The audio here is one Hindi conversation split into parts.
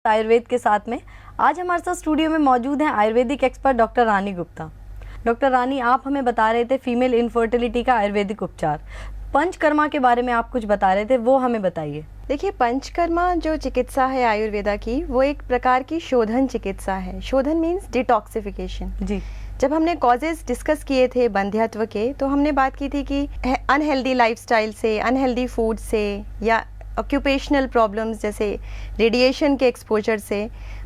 आयुर्वेद के साथ में आज हमारे साथ स्टूडियो में मौजूद हैं आयुर्वेदिक एक्सपर्ट डॉक्टर रानी गुप्ता। डॉक्टर रानी, आप हमें बता रहे थे फीमेल इनफर्टिलिटी का आयुर्वेदिक उपचार, पंचकर्मा के बारे में आप कुछ बता रहे थे, वो हमें बताइए। देखिए, पंचकर्मा जो चिकित्सा है आयुर्वेदा की, वो एक प्रकार की शोधन चिकित्सा है। शोधन मीन्स डिटॉक्सिफिकेशन। जी, जब हमने कॉजेज डिस्कस किए थे बंध्यत्व के, तो हमने बात की थी कि अनहेल्दी लाइफस्टाइल से, अनहेल्दी फूड से या ऑक्यूपेशनल प्रॉब्लम्स जैसे रेडिएशन के एक्सपोजर से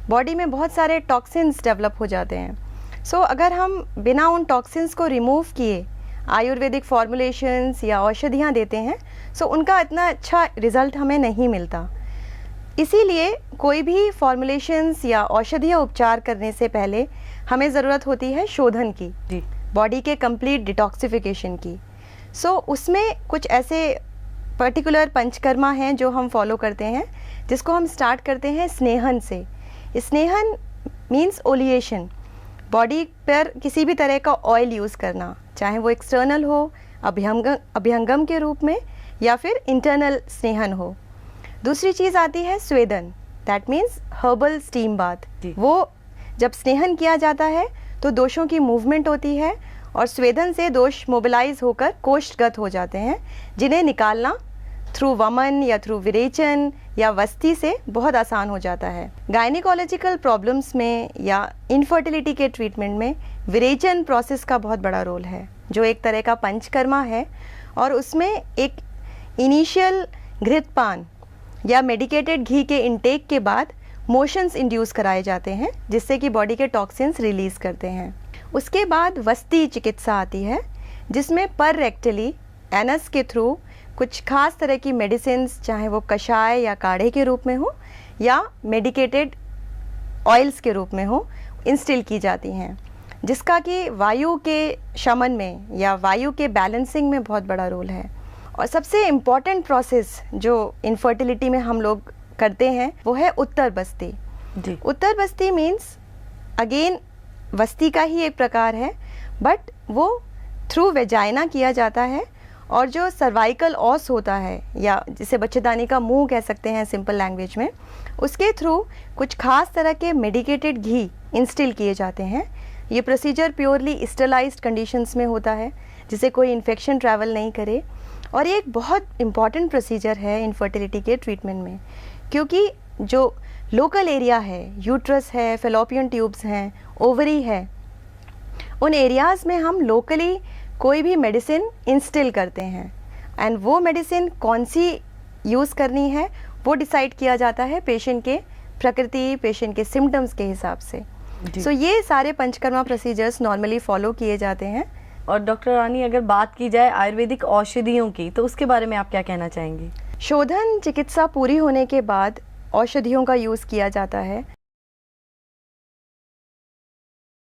बॉडी में बहुत सारे टॉक्सिन्स डेवलप हो जाते हैं। सो अगर हम बिना उन टॉक्सिन्स को रिमूव किए आयुर्वेदिक फॉर्मुलेशंस या औषधियाँ देते हैं, सो उनका इतना अच्छा रिजल्ट हमें नहीं मिलता। इसीलिए कोई भी फॉर्मुलेशंस या औषधीय उपचार करने से पहले हमें ज़रूरत होती है शोधन की, बॉडी के कंप्लीट डिटॉक्सिफिकेशन की। सो उसमें कुछ ऐसे पर्टिकुलर पंचकर्मा हैं जो हम फॉलो करते हैं, जिसको हम स्टार्ट करते हैं स्नेहन से। स्नेहन मीन्स ओलिएशन, बॉडी पर किसी भी तरह का ऑयल यूज़ करना, चाहे वो एक्सटर्नल हो अभ्यंगम के रूप में या फिर इंटरनल स्नेहन हो। दूसरी चीज़ आती है स्वेदन, that means herbal steam bath. वो जब स्नेहन किया जाता है तो दोषों की मूवमेंट होती है और स्वेदन से दोष मोबिलाइज होकर कोष्ठगत हो जाते हैं, जिन्हें निकालना थ्रू वमन या थ्रू विरेचन या वस्ती से बहुत आसान हो जाता है। गायनिकोलॉजिकल प्रॉब्लम्स में या इनफर्टिलिटी के ट्रीटमेंट में विरेचन प्रोसेस का बहुत बड़ा रोल है, जो एक तरह का पंचकर्मा है। और उसमें एक इनिशियल घृतपान या मेडिकेटेड घी के इंटेक के बाद मोशंस इंड्यूस कराए जाते हैं, जिससे कि बॉडी के टॉक्सिन्स रिलीज़ करते हैं। उसके बाद वस्ती चिकित्सा आती है, जिसमें पर रेक्टली एनस के थ्रू कुछ खास तरह की मेडिसिन्स, चाहे वो कषाय या काढ़े के रूप में हो या मेडिकेटेड ऑयल्स के रूप में हो, इंस्टिल की जाती हैं, जिसका कि वायु के शमन में या वायु के बैलेंसिंग में बहुत बड़ा रोल है। और सबसे इम्पॉर्टेंट प्रोसेस जो इनफर्टिलिटी में हम लोग करते हैं वो है उत्तर बस्ती। उत्तर बस्ती मीन्स अगेन वस्ती का ही एक प्रकार है, बट वो थ्रू वेजाइना किया जाता है। और जो सर्वाइकल ऑस होता है, या जिसे बच्चेदानी का मुंह कह सकते हैं सिंपल लैंग्वेज में, उसके थ्रू कुछ खास तरह के मेडिकेटेड घी इंस्टिल किए जाते हैं। ये प्रोसीजर प्योरली स्टरलाइज्ड कंडीशंस में होता है, जिसे कोई इन्फेक्शन ट्रैवल नहीं करे। और ये एक बहुत इम्पॉर्टेंट प्रोसीजर है इनफर्टिलिटी के ट्रीटमेंट में, क्योंकि जो लोकल एरिया है, यूट्रस है, फेलोपियन ट्यूब्स हैं, ओवरी है, उन एरियाज़ में हम लोकली कोई भी मेडिसिन इंस्टिल करते हैं। एंड वो मेडिसिन कौन सी यूज़ करनी है वो डिसाइड किया जाता है पेशेंट के प्रकृति, पेशेंट के सिम्टम्स के हिसाब से। सो ये सारे पंचकर्मा प्रोसीजर्स नॉर्मली फॉलो किए जाते हैं। और डॉक्टर रानी, अगर बात की जाए आयुर्वेदिक औषधियों की, तो उसके बारे में आप क्या कहना चाहेंगी? शोधन चिकित्सा पूरी होने के बाद औषधियों का यूज़ किया जाता है।